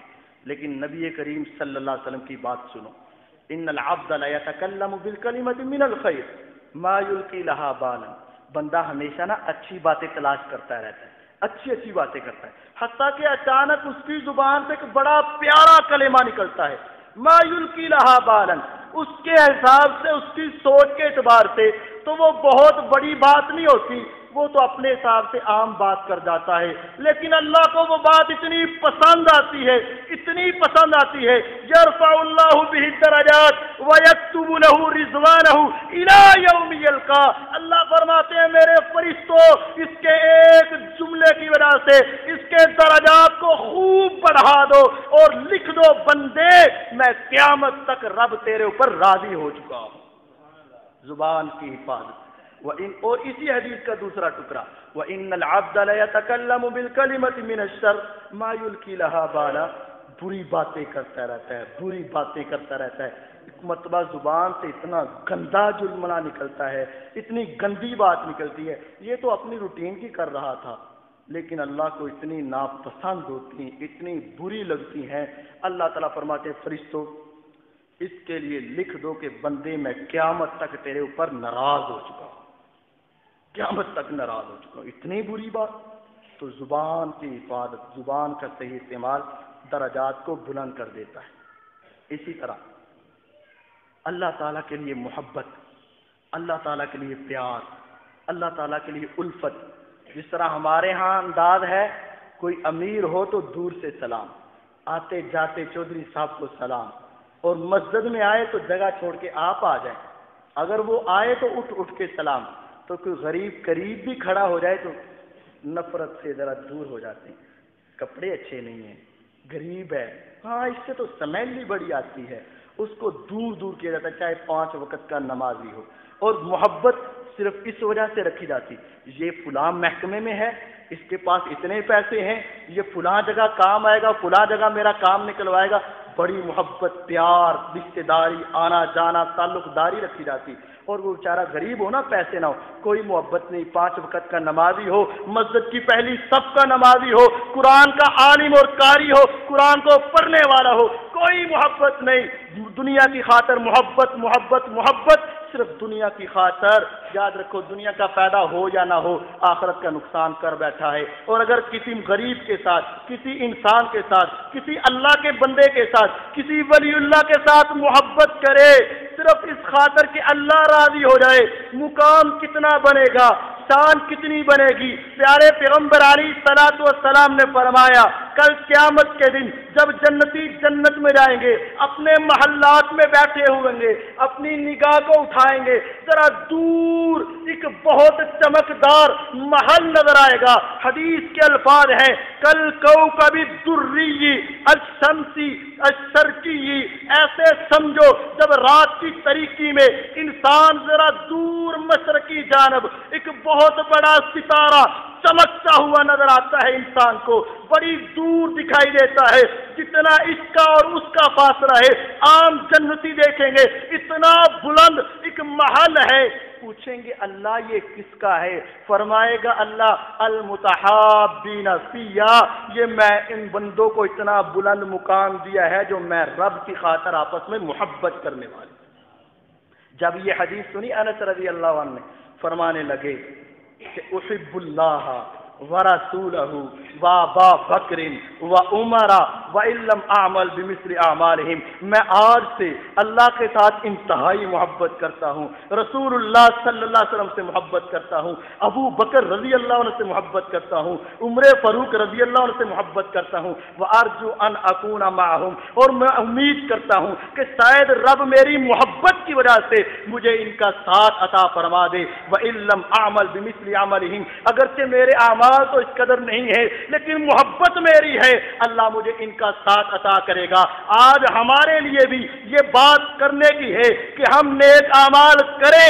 لیکن نبی کریم صلی اللہ علیہ وسلم کی بات سنو، ان العبد لا يتكلم بالكلمة من الخير ما يلقي لها بالا، بندہ ہمیشہ نا اچھی باتیں تلاش کرتا رہتا ہے، اچھی باتیں کرتا ہے، حتیٰ کہ اچانک اس کی زبان سے ایک بڑا پیارا کلمہ نکلتا ہے، ما يلقي لها بالا، اس کے حساب سے، اس کی سوچ کے اعتبار سے تو وہ بہت بڑی بات نہیں ہوتی، وہ تو اپنے حساب سے عام بات کر جاتا ہے، لیکن اللہ کو وہ بات اتنی پسند آتی ہے، اتنی پسند آتی ہے، یرفع اللہ بہ الدرجات ویکتب لہ رضوانہ الی یوم یلقا، اللہ فرماتے ہیں میرے فرشتوں اس کے ایک جملے کی وجہ سے اس کے درجات کو خوب بڑھا دو اور لکھ دو بندے میں قیامت تک رب تیرے اوپر راضی ہو چکا ہوں۔ زبان کی حفاظت، اور اسی حدیث کا دوسرا ٹکڑا، وَإِنَّ الْعَبْدَ لَيَتَكَلَّمُ بِالْكَلِمَةِ مِنَ الشَّرِّ مَا يُلْقِي لَهَا بَالًا، بری باتیں کرتا رہتا ہے، بری باتیں کرتا رہتا ہے، ایک مرتبہ زبان سے اتنا گندا جملہ نکلتا ہے، اتنی گندی بات نکلتی ہے، یہ تو اپنی روٹین کی کر رہا تھا، لیکن اللہ کو اتنی ناپسند ہوتی ہیں، اتنی بری لگتی ہیں، اللہ تعالیٰ فرماتے ہیں فرشتوں اس کے لیے لکھ دو کہ بندے میں قیامت تک تیرے اوپر ناراض ہو چکا ہوں، قیامت تک ناراض ہو چکا ہوں، اتنی بری بات۔ تو زبان کی حفاظت، زبان کا صحیح استعمال درجات کو بلند کر دیتا ہے۔ اسی طرح اللہ تعالیٰ کے لیے محبت، اللہ تعالیٰ کے لیے پیار، اللہ تعالیٰ کے لیے الفت، جس طرح ہمارے ہاں انداز ہے کوئی امیر ہو تو دور سے سلام، آتے جاتے چودھری صاحب کو سلام، اور مسجد میں آئے تو جگہ چھوڑ کے آپ آ جائیں، اگر وہ آئے تو اٹھ کے سلام، تو کوئی غریب قریب بھی کھڑا ہو جائے تو نفرت سے ذرا دور ہو جاتے ہیں، کپڑے اچھے نہیں ہیں، غریب ہے، ہاں اس سے تو سمیل بھی بڑی آتی ہے، اس کو دور دور کیا جاتا ہے، چاہے 5 وقت کا نمازی ہو۔ اور محبت صرف اس وجہ سے رکھی جاتی، یہ فلاں محکمے میں ہے، اس کے پاس اتنے پیسے ہیں، یہ فلاں جگہ کام آئے گا، فلاں جگہ میرا کام نکلوائے گا، بڑی محبت، پیار، رشتے داری، آنا جانا، تعلق داری رکھی جاتی۔ اور وہ بیچارہ غریب ہو نا، پیسے نہ ہو، کوئی محبت نہیں، 5 وقت کا نمازی ہو، مسجد کی پہلی صف کا نمازی ہو، قرآن کا عالم اور قاری ہو، قرآن کو پڑھنے والا ہو، کوئی محبت نہیں، دنیا کی خاطر محبت محبت محبت، صرف دنیا کی خاطر۔ یاد رکھو دنیا کا فائدہ ہو یا نہ ہو، آخرت کا نقصان کر بیٹھا ہے۔ اور اگر کسی غریب کے ساتھ، کسی انسان کے ساتھ، کسی اللہ کے بندے کے ساتھ، کسی ولی اللہ کے ساتھ محبت کرے صرف اس خاطر کہ اللہ راضی ہو جائے، مقام کتنا بنے گا، شان کتنی بنے گی۔ پیارے پیغمبر علیہ الصلوۃ والسلام نے فرمایا کل قیامت کے دن جب جنتی جنت میں جائیں گے، اپنے محلات میں بیٹھے ہوئیں گے، اپنی نگاہ کو اٹھائیں گے، ذرا دور ایک بہت چمکدار محل نظر آئے گا۔ حدیث کے الفاظ ہیں کل کوكب الدری الشمسی الشرقی، ایسے سمجھو جب رات کی تاریکی میں انسان ذرا دور مشرقی جانب ایک بہت بڑا ستارہ چمکتا ہوا نظر آتا ہے، انسان کو بڑی دور دکھائی دیتا ہے، جتنا اس کا اور اس کا فاصلہ ہے عام جنتی دیکھیں گے اتنا بلند ایک محل ہے۔ پوچھیں گے اللہ یہ کس کا ہے؟ فرمائے گا اللہ المتحابین فیہ، یہ میں ان بندوں کو اتنا بلند مقام دیا ہے جو میں رب کی خاطر آپس میں محبت کرنے والے۔ جب یہ حدیث سنی انس رضی اللہ عنہ نے فرمانے لگے کہ احب اللہ ورسولہ وابا بکر وعمر وان لم اعمل بمثل اعمالہم، میں آج سے اللہ کے ساتھ انتہائی محبت کرتا ہوں، رسول اللہ صلی اللہ علیہ وسلم سے محبت کرتا ہوں، ابو بکر رضی اللہ عنہ سے محبت کرتا ہوں، عمر فاروق رضی اللہ عنہ سے محبت کرتا ہوں، وارجو ان اکون معہم، اور میں امید کرتا ہوں کہ شاید رب میری محبت کی وجہ سے مجھے ان کا ساتھ عطا فرما دے۔ وان لم اعمل بمثل عملہم، اگرچہ میرے اعمال تو اس قدر نہیں ہے لیکن محبت میری ہے، اللہ مجھے ان کا ساتھ عطا کرے گا۔ آج ہمارے لیے بھی یہ بات کرنے کی ہے کہ ہم نیک اعمال کریں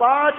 5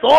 100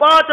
5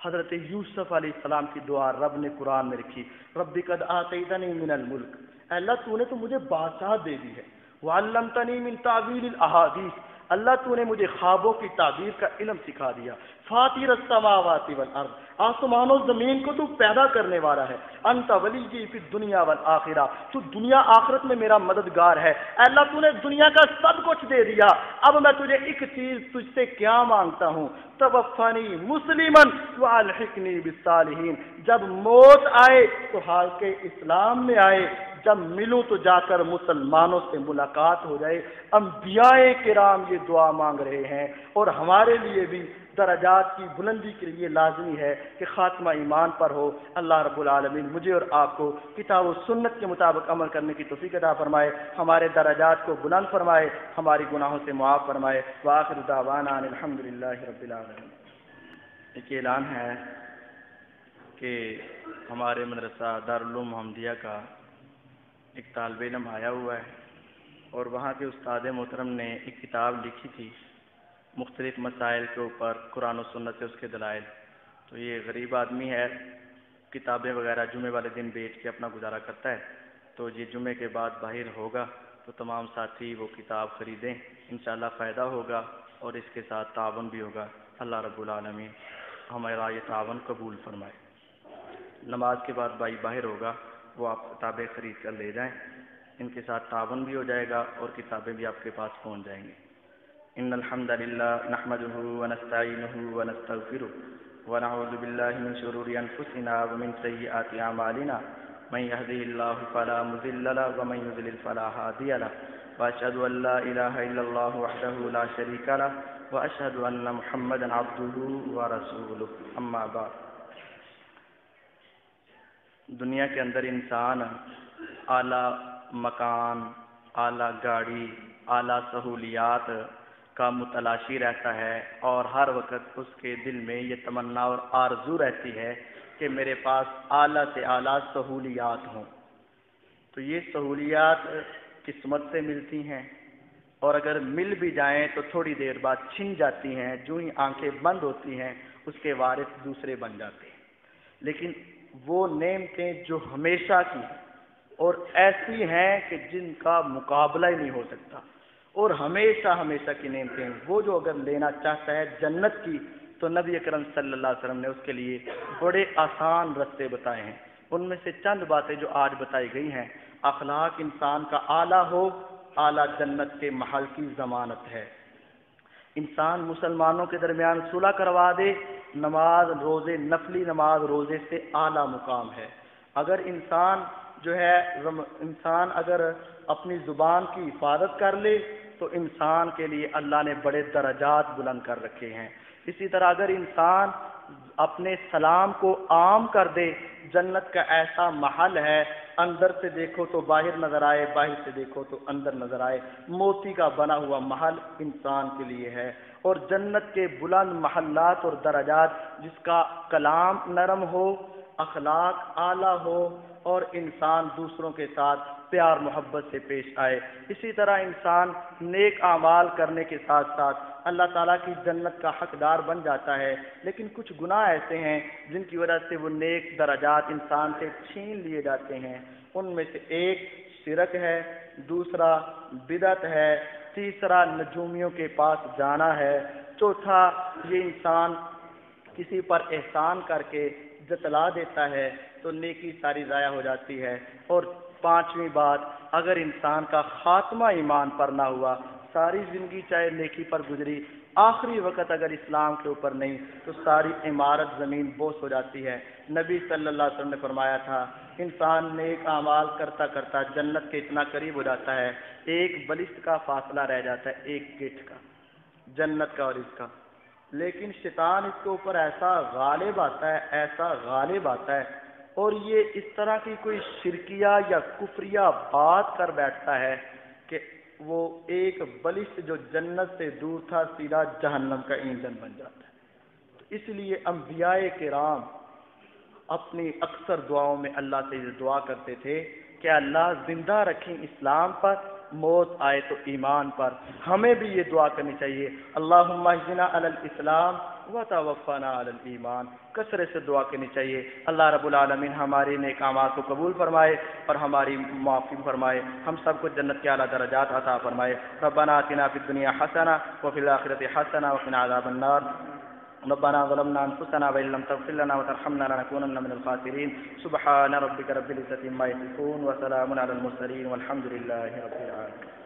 حضرت یوسف علیہ السلام کی دعا رب نے قرآن میں رکھی، رب قد آتیتنی من الملک، اے اللہ تو نے تو مجھے بادشاہ دے دی ہے، وعلمتنی من تعویل الاحادیث، اللہ تو نے مجھے خوابوں کی تعبیر کا علم سکھا دیا، فاطر السماوات والارض، آسمان و زمین کو تو پیدا کرنے والا ہے، انت ولی فی الدنیا والآخرہ، تو دنیا آخرت میں میرا مددگار ہے، اے اللہ تو نے دنیا کا سب کچھ دے دیا، اب میں تجھے ایک چیز تجھ سے کیا مانگتا ہوں، توفنی مسلما والحقنی بالصالحین، جب موت آئے تو حال کے اسلام میں آئے، جب ملوں تو جا کر مسلمانوں سے ملاقات ہو جائے۔ انبیاء کرام یہ دعا مانگ رہے ہیں، اور ہمارے لیے بھی درجات کی بلندی کے لیے لازمی ہے کہ خاتمہ ایمان پر ہو۔ اللہ رب العالمین مجھے اور آپ کو کتاب و سنت کے مطابق عمل کرنے کی توفیق عطا فرمائے، ہمارے درجات کو بلند فرمائے، ہماری گناہوں سے معاف فرمائے۔ وآخر دعوانا ان الحمدللہ رب العالمین۔ ایک اعلان ہے کہ ہمارے مدرسہ دارالعلوم محمدیہ کا ایک طالب علم آیا ہوا ہے، اور وہاں کے استاد محترم نے ایک کتاب لکھی تھی مختلف مسائل کے اوپر، قرآن و سنت سے اس کے دلائل۔ تو یہ غریب آدمی ہے، کتابیں وغیرہ جمعے والے دن بیچ کے اپنا گزارا کرتا ہے، تو یہ جمعے کے بعد باہر ہوگا تو تمام ساتھی وہ کتاب خریدیں، انشاءاللہ فائدہ ہوگا اور اس کے ساتھ تعاون بھی ہوگا۔ اللہ رب العالمین ہمارا یہ تعاون قبول فرمائے۔ نماز کے بعد بھائی باہر ہوگا، وہ آپ کتابیں خرید کر لے جائیں، ان کے ساتھ تعاون بھی ہو جائے گا اور کتابیں بھی آپ کے پاس پہنچ جائیں گی۔ ان الحمد للہ نحمده ونستعینه ونستغفره ونعوذ باللہ من شرور انفسنا ومن سیئات اعمالنا من يهده الله فلا مضل له ومن يضلل فلا هادي له واشهد ان لا اله الا الله وحده لا شريك له واشهد ان محمدا عبده ورسوله اما بعد۔ دنیا کے اندر انسان اعلیٰ مکان، اعلیٰ گاڑی، اعلیٰ سہولیات کا متلاشی رہتا ہے، اور ہر وقت اس کے دل میں یہ تمنا اور آرزو رہتی ہے کہ میرے پاس اعلیٰ سے اعلیٰ سہولیات ہوں۔ تو یہ سہولیات قسمت سے ملتی ہیں، اور اگر مل بھی جائیں تو تھوڑی دیر بعد چھن جاتی ہیں، جو ہی آنکھیں بند ہوتی ہیں اس کے وارث دوسرے بن جاتے ہیں۔ لیکن وہ نعمتیں جو ہمیشہ کی اور ایسی ہیں کہ جن کا مقابلہ ہی نہیں ہو سکتا، اور ہمیشہ ہمیشہ کی نعمتیں، وہ جو اگر لینا چاہتا ہے جنت کی، تو نبی اکرم صلی اللہ علیہ وسلم نے اس کے لیے بڑے آسان رستے بتائے ہیں۔ ان میں سے چند باتیں جو آج بتائی گئی ہیں: اخلاق انسان کا اعلیٰ ہو، اعلیٰ جنت کے محل کی ضمانت ہے۔ انسان مسلمانوں کے درمیان صلح کروا دے، نماز روزے، نفلی نماز روزے سے اعلیٰ مقام ہے۔ اگر انسان اگر اپنی زبان کی حفاظت کر لے تو انسان کے لیے اللہ نے بڑے درجات بلند کر رکھے ہیں۔ اسی طرح اگر انسان اپنے سلام کو عام کر دے، جنت کا ایسا محل ہے، اندر سے دیکھو تو باہر نظر آئے، باہر سے دیکھو تو اندر نظر آئے، موتی کا بنا ہوا محل انسان کے لیے ہے۔ اور جنت کے بلند محلات اور درجات، جس کا کلام نرم ہو، اخلاق اعلیٰ ہو، اور انسان دوسروں کے ساتھ پیار محبت سے پیش آئے۔ اسی طرح انسان نیک اعمال کرنے کے ساتھ ساتھ اللہ تعالیٰ کی جنت کا حقدار بن جاتا ہے۔ لیکن کچھ گناہ ایسے ہیں جن کی وجہ سے وہ نیک درجات انسان سے چھین لیے جاتے ہیں۔ ان میں سے ایک شرک ہے، دوسرا بدعت ہے، تیسرا نجومیوں کے پاس جانا ہے، چوتھا یہ انسان کسی پر احسان کر کے جتلا دیتا ہے تو نیکی ساری ضائع ہو جاتی ہے، اور پانچویں بات، اگر انسان کا خاتمہ ایمان پر نہ ہوا، ساری زندگی چاہے نیکی پر گزری، آخری وقت اگر اسلام کے اوپر نہیں تو ساری عمارت زمین بوس ہو جاتی ہے۔ نبی صلی اللہ علیہ وسلم نے فرمایا تھا، انسان نیک اعمال کرتا کرتا جنت کے اتنا قریب ہو جاتا ہے، ایک بلشت کا فاصلہ رہ جاتا ہے، ایک گٹھ کا، جنت کا اور اس کا۔ لیکن شیطان اس کے اوپر ایسا غالب آتا ہے اور یہ اس طرح کی کوئی شرکیہ یا کفریہ بات کر بیٹھتا ہے کہ وہ ایک بلشت جو جنت سے دور تھا سیدھا جہنم کا ایندھن بن جاتا ہے۔ تو اس لیے انبیاء کرام اپنی اکثر دعاؤں میں اللہ سے یہ دعا کرتے تھے کہ اللہ زندہ رکھیں اسلام پر، موت آئے تو ایمان پر۔ ہمیں بھی یہ دعا کرنی چاہیے، اللہم اہدنا علی الاسلام وتوفنا علی الایمان. کثرت سے دعا کرنی چاہیے. اللہ رب العالمین ہماری نیک اعمال کو قبول فرمائے اور ہماری معافی فرمائے. ہم سب کو جنت کے اعلیٰ درجات عطا فرمائے. ربنا آتنا فی الدنیا حسنہ وفی الآخرۃ حسنہ وقنا عذاب النار. ربنا ظلمنا انفسنا وان لم تغفر لنا وترحمنا لنكونن من الخاسرين. سبحان ربك رب العزة عما يصفون وسلام على المرسلين والحمد لله رب العالمين.